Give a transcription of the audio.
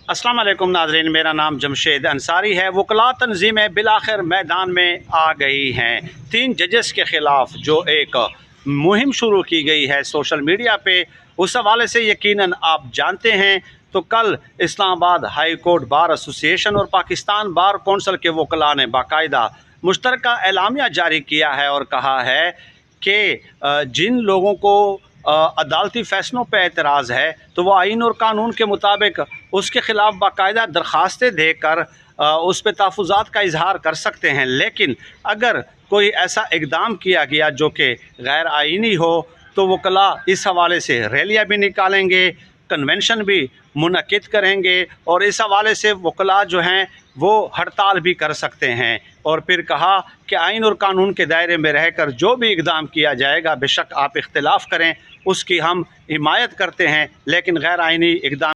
अस्सलाम वालेकुम नाज़रीन, मेरा नाम जमशेद अंसारी है। वकला तंजीमें बिलाखिर मैदान में आ गई हैं। 3 जजेस के ख़िलाफ़ जो एक मुहिम शुरू की गई है सोशल मीडिया पे, उस हवाले से यकीनन आप जानते हैं तो कल Islamabad high court bar association और पाकिस्तान बार कौंसिल के वकला ने बाकायदा मुश्तरका एलामिया जारी किया है और कहा है कि जिन लोगों को अदालती फ़ैसलों पर एतराज़ है तो वो आइन और कानून के मुताबिक उसके ख़िलाफ़ बाकायदा दरख्वास्तें देकर उस पर तहफ़्फ़ुज़ात का इजहार कर सकते हैं। लेकिन अगर कोई ऐसा इक़दाम किया गया जो कि गैर आइनी हो तो वकला इस हवाले से रैलियाँ भी निकालेंगे, कन्वेंशन भी मुनक़िद करेंगे और इस हवाले से वकला जो हैं वो हड़ताल भी कर सकते हैं। और फिर कहा कि आइन और कानून के दायरे में रहकर जो भी इक़दाम किया जाएगा, बेशक आप इख्तिलाफ़ करें, उसकी हम हिमायत करते हैं, लेकिन गैर आइनी इक़दाम